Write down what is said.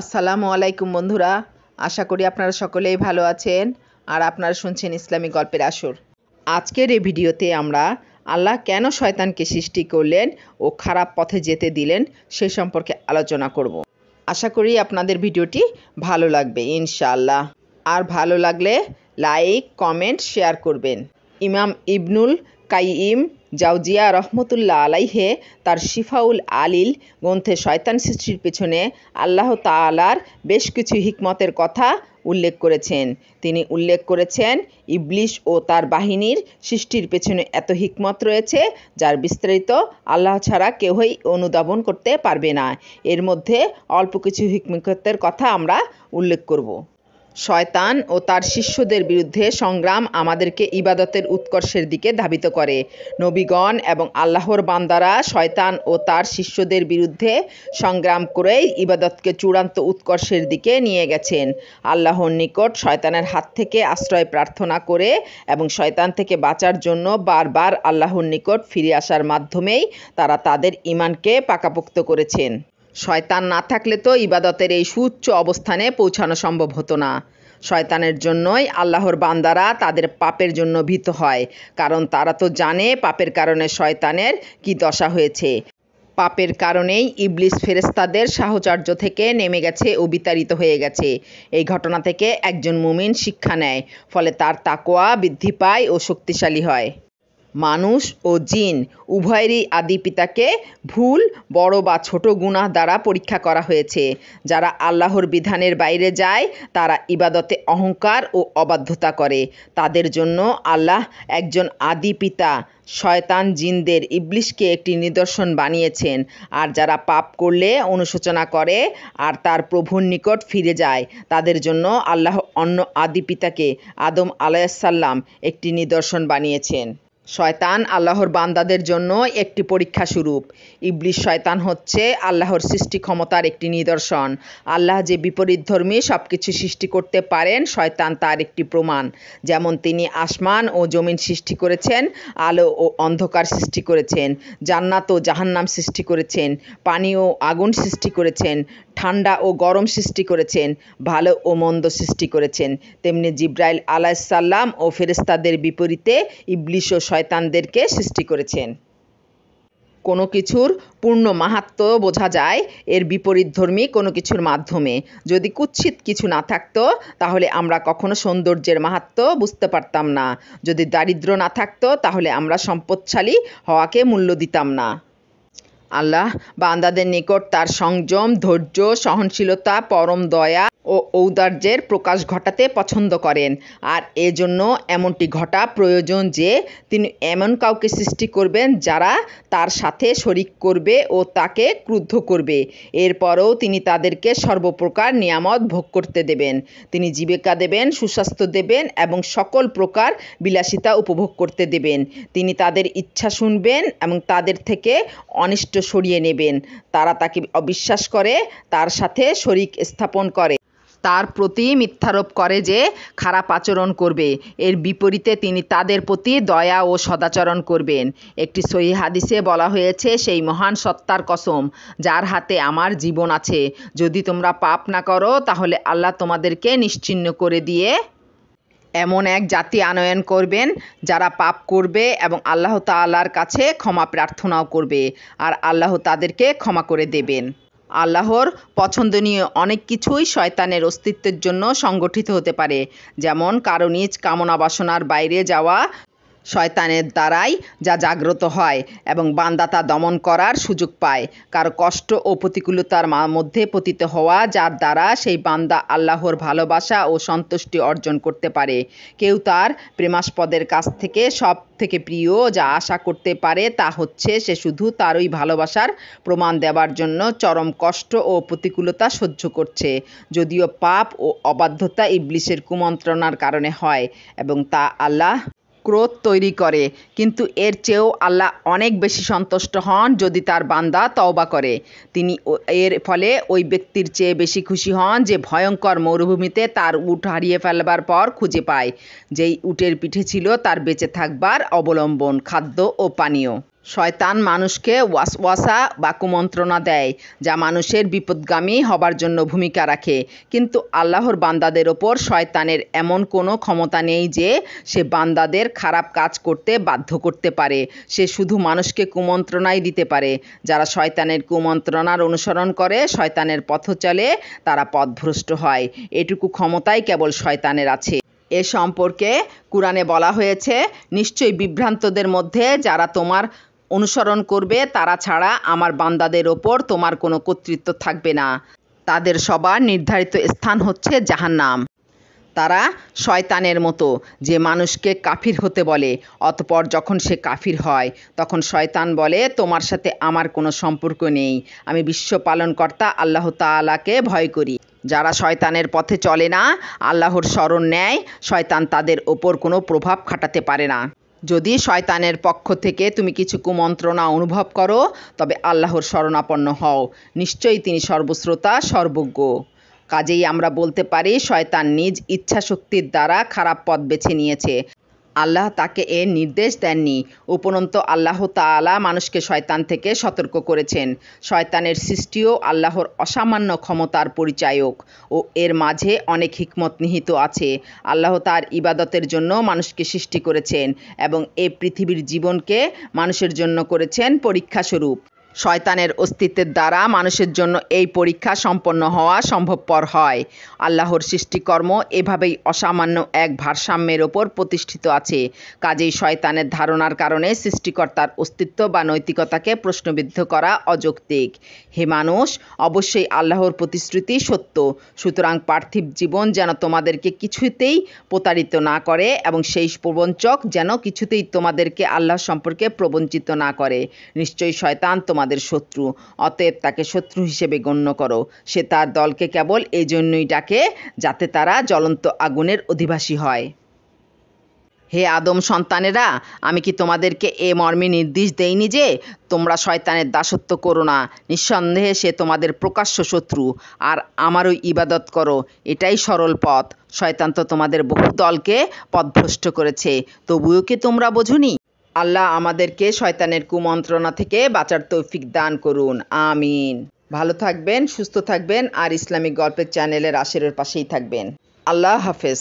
আসসালামু আলাইকুম বন্ধুরা, আশা করি আপনারা সকলেই ভালো আছেন আর আপনারা শুনছেন ইসলামী গল্পের আসর। আজকের এই ভিডিওতে আমরা আল্লাহ কেন শয়তানকে সৃষ্টি করলেন ও খারাপ পথে যেতে দিলেন সে সম্পর্কে আলোচনা করব। আশা করি আপনাদের ভিডিওটি ভালো লাগবে ইনশাআল্লাহ। আর ভালো লাগলে লাইক, কমেন্ট, শেয়ার করবেন। ইমাম ইবনুল কাইয়িম জাওজিয়া রহমতুল্লাহ আলাইহে তার শিফাউল আলিল গ্রন্থে শয়তান সৃষ্টির পেছনে আল্লাহ তাআলার বেশ কিছু হিকমতের কথা উল্লেখ করেছেন। তিনি উল্লেখ করেছেন, ইবলিস ও তার বাহিনীর সৃষ্টির পেছনে এত হিকমত রয়েছে যার বিস্তারিত আল্লাহ ছাড়া কেউই অনুধাবন করতে পারবে না। এর মধ্যে অল্প কিছু হিকমতের কথা আমরা উল্লেখ করব। শয়তান ও তার শিষ্যদের বিরুদ্ধে সংগ্রাম আমাদেরকে ইবাদতের উৎকর্ষের দিকে ধাবিত করে। নবীগণ এবং আল্লাহর বান্দারা শয়তান ও তার শিষ্যদের বিরুদ্ধে সংগ্রাম করেই ইবাদতকে চূড়ান্ত উৎকর্ষের দিকে নিয়ে গেছেন। আল্লাহর নিকট শয়তানের হাত থেকে আশ্রয় প্রার্থনা করে এবং শয়তান থেকে বাঁচার জন্য বারবার আল্লাহর নিকট ফিরে আসার মাধ্যমেই তারা তাদের ঈমানকে পাকাপোক্ত করেছেন। শয়তান না থাকলে তো ইবাদতের এই সুউচ্চ অবস্থানে পৌঁছানো সম্ভব হতো না। শয়তানের জন্যই আল্লাহর বান্দারা তাদের পাপের জন্য ভীত হয়, কারণ তারা তো জানে পাপের কারণে শয়তানের কি দশা হয়েছে। পাপের কারণেই ইবলিস ফেরেশতাদের সাহচর্য থেকে নেমে গেছে ও বিতাড়িত হয়ে গেছে। এই ঘটনা থেকে একজন মুমিন শিক্ষা নেয়, ফলে তার তাকওয়া বৃদ্ধি পায় ও শক্তিশালী হয়। মানুষ ও জিন উভয়েরই আদি পিতাকে ভুল, বড় বা ছোট গুনাহ দ্বারা পরীক্ষা করা হয়েছে। যারা আল্লাহর বিধানের বাইরে যায় তারা ইবাদতে অহংকার ও অবাধ্যতা করে। তাদের জন্য আল্লাহ একজন আদি পিতা শয়তান জিনদের ইবলিসকে একটি নিদর্শন বানিয়েছেন। আর যারা পাপ করলে অনুশোচনা করে আর তার প্রভুর নিকট ফিরে যায় তাদের জন্য আল্লাহ অন্য আদি পিতাকে আদম আলাইহিসসালাম একটি নিদর্শন বানিয়েছেন। শয়তান আল্লাহর বান্দাদের জন্য একটি পরীক্ষা স্বরূপ। ইবলিস শয়তান হচ্ছে আল্লাহর সৃষ্টি ক্ষমতার একটি নিদর্শন। আল্লাহ যে বিপরীতধর্মী সব কিছু সৃষ্টি করতে পারেন, শয়তান তার একটি প্রমাণ। যেমন তিনি আসমান ও জমিন সৃষ্টি করেছেন, আলো ও অন্ধকার সৃষ্টি করেছেন, জান্নাত ও জাহান্নাম সৃষ্টি করেছেন, পানি ও আগুন সৃষ্টি করেছেন, ঠান্ডা ও গরম সৃষ্টি করেছেন, ভালো ও মন্দ সৃষ্টি করেছেন। তেমনি জিবরাইল আলাইহিসসালাম ও ফেরেশতাদের বিপরীতে ইবলিস ও শয়তানদেরকে সৃষ্টি করেছেন। কোনো কিছুর পূর্ণ মাহাত্ম্য বোঝা যায় এর বিপরীতধর্মী কোনো কিছুর মাধ্যমে। যদি কুৎসিত কিছু না থাকতো তাহলে আমরা কখনো সৌন্দর্যের মাহাত্ম্য বুঝতে পারতাম না। যদি দারিদ্র্য না থাকতো তাহলে আমরা সম্পদশালী হওয়াকে মূল্য দিতাম না। আল্লাহ বান্দাদের নিকট তার সংযম, ধৈর্য, সহনশীলতা, পরম দয়া ও ঔদার্যের প্রকাশ ঘটাতে পছন্দ করেন। আর এজন্য এমনটি ঘটা প্রয়োজন যে তিনি এমন কাউকে সৃষ্টি করবেন যারা তার সাথে শরিক করবে ও তাকে ক্রুদ্ধ করবে। এরপরও তিনি তাদেরকে সর্বপ্রকার নিয়ামত ভোগ করতে দেবেন। তিনি জীবিকা দেবেন, সুস্বাস্থ্য দেবেন এবং সকল প্রকার বিলাসিতা উপভোগ করতে দেবেন। তিনি তাদের ইচ্ছা শুনবেন এবং তাদের থেকে অনিষ্ট সরিয়ে নেবেন। তারা তাকে অবিশ্বাস করে, তার সাথে শরিক স্থাপন করে, তার প্রতি মিথ্যারোপ করে যে খারাপ আচরণ করবে। এর বিপরীতে তিনি তাদের প্রতি দয়া ও সদাচরণ করবেন। একটি সহিহ হাদিসে বলা হয়েছে, সেই মহান সত্তার কসম যার হাতে আমার জীবন আছে, যদি তোমরা পাপ না করো তাহলে আল্লাহ তোমাদেরকে নিশ্চিহ্ন করে দিয়ে এমন এক জাতি আনয়ন করবেন যারা পাপ করবে এবং আল্লাহ তাআলার কাছে ক্ষমা প্রার্থনাও করবে, আর আল্লাহ তাদেরকে ক্ষমা করে দেবেন। আল্লাহর পছন্দনীয় অনেক কিছুই শয়তানের অস্তিত্বের জন্য সংগঠিত হতে পারে, যেমন কারো নিজ কামনা বাসনার বাইরে যাওয়া শয়তানের দ্বারাই যা জাগ্রত হয় এবং বান্দা তা দমন করার সুযোগ পায়, কারো কষ্ট ও প্রতিকূলতার মধ্যে পতিত হওয়া যার দ্বারা সেই বান্দা আল্লাহর ভালোবাসা ও সন্তুষ্টি অর্জন করতে পারে। কেউ তার প্রেমাস্পদের কাছ থেকে সব থেকে প্রিয় যা আশা করতে পারে তা হচ্ছে সে শুধু তারই ভালোবাসার প্রমাণ দেওয়ার জন্য চরম কষ্ট ও প্রতিকূলতা সহ্য করছে, যদিও পাপ ও অবাধ্যতা ইবলিসের কুমন্ত্রণার কারণে হয় এবং তা আল্লাহ ক্রোধ তৈরি করে। কিন্তু এর চেয়েও আল্লাহ অনেক বেশি সন্তুষ্ট হন যদি তার বান্দা তওবা করে। তিনি এর ফলে ওই ব্যক্তির চেয়ে বেশি খুশি হন যে ভয়ঙ্কর মরুভূমিতে তার উট হারিয়ে ফেলবার পর খুঁজে পায়, যেই উটের পিঠে ছিল তার বেঁচে থাকবার অবলম্বন, খাদ্য ও পানীয়। শয়তান মানুষকে ওয়াসওয়াসা বা কুমন্ত্রণা দেয়, যা মানুষের বিপদগামী হবার জন্য ভূমিকা রাখে। কিন্তু আল্লাহর বান্দাদের ওপর শয়তানের এমন কোনো ক্ষমতা নেই যে সে বান্দাদের খারাপ কাজ করতে বাধ্য করতে পারে। সে শুধু মানুষকে কুমন্ত্রণাই দিতে পারে। যারা শয়তানের কুমন্ত্রণার অনুসরণ করে, শয়তানের পথ চলে, তারা পথভ্রষ্ট হয়। এটুকু ক্ষমতাই কেবল শয়তানের আছে। এ সম্পর্কে কুরআনে বলা হয়েছে, নিশ্চয়ই বিভ্রান্তদের মধ্যে যারা তোমার অনুসরণ করবে তারা ছাড়া আমার বান্দাদের ওপর তোমার কোনো কর্তৃত্ব থাকবে না। তাদের সবার নির্ধারিত স্থান হচ্ছে জাহান্নাম। তারা শয়তানের মতো, যে মানুষকে কাফির হতে বলে, অতঃপর যখন সে কাফির হয় তখন শয়তান বলে, তোমার সাথে আমার কোনো সম্পর্ক নেই, আমি বিশ্ব পালনকর্তা আল্লাহ তাআলাকে ভয় করি। যারা শয়তানের পথে চলে না, আল্লাহর শরণ নেয়, শয়তান তাদের ওপর কোনো প্রভাব খাটাতে পারে না। যদি শয়তানের পক্ষ থেকে তুমি কিছু কুমন্ত্রণা অনুভব করো, তবে আল্লাহর শরণাপন্ন হও, নিশ্চয়ই তিনি সর্বশ্রোতা সর্বজ্ঞ। কাজেই আমরা বলতে পারি, শয়তান নিজ ইচ্ছাশক্তির দ্বারা খারাপ পথ বেছে নিয়েছে। আল্লাহ তাকে এর নির্দেশ দেননি। উপরন্ত আল্লাহ তাআলা মানুষকে শয়তান থেকে সতর্ক করেছেন। শয়তানের সৃষ্টিও আল্লাহর অসামান্য ক্ষমতার পরিচায়ক ও এর মাঝে অনেক হিকমত নিহিত আছে। আল্লাহ তার ইবাদতের জন্য মানুষকে সৃষ্টি করেছেন এবং এই পৃথিবীর জীবনকে মানুষের জন্য করেছেন পরীক্ষাস্বরূপ। শয়তানের অস্তিত্বের দ্বারা মানুষের জন্য এই পরীক্ষা সম্পন্ন হওয়া সম্ভবপর হয়। আল্লাহর সৃষ্টিকর্ম এভাবেই অসামান্য এক ভারসাম্যের ওপর প্রতিষ্ঠিত আছে। কাজেই শয়তানের ধারণার কারণে সৃষ্টিকর্তার অস্তিত্ব বা নৈতিকতাকে প্রশ্নবিদ্ধ করা অযৌক্তিক। হে মানুষ, অবশ্যই আল্লাহর প্রতিশ্রুতি সত্য। সুতরাং পার্থিব জীবন যেন তোমাদেরকে কিছুতেই প্রতারিত না করে এবং সেই প্রবঞ্চক যেন কিছুতেই তোমাদেরকে আল্লাহ সম্পর্কে প্রবঞ্চিত না করে। নিশ্চয়ই শয়তান তোমাদের শত্রু, অতএব তাকে শত্রু হিসেবে গণ্য করো। সে তার দলকে কেবল এই জন্যই ডাকে যাতে তারা জ্বলন্ত আগুনের অধিবাসী হয়। হে আদম সন্তানেরা, আমি কি তোমাদেরকে এ মর্মে নির্দেশ দেইনি যে তোমরা শয়তানের দাসত্ব করো না? নিঃসন্দেহে সে তোমাদের প্রকাশ্য শত্রু, আর আমারও ইবাদত করো, এটাই সরল পথ। শয়তান তো তোমাদের বহু দলকে পথভ্রষ্ট করেছে, তবুও কি তোমরা বোঝোনি? আল্লাহ আমাদেরকে শয়তানের কুমন্ত্রণা থেকে বাঁচার তৌফিক দান করুন, আমিন। ভালো থাকবেন, সুস্থ থাকবেন, আর ইসলামিক গল্পের চ্যানেলের আশিরের পাশেই থাকবেন। আল্লাহ হাফেজ।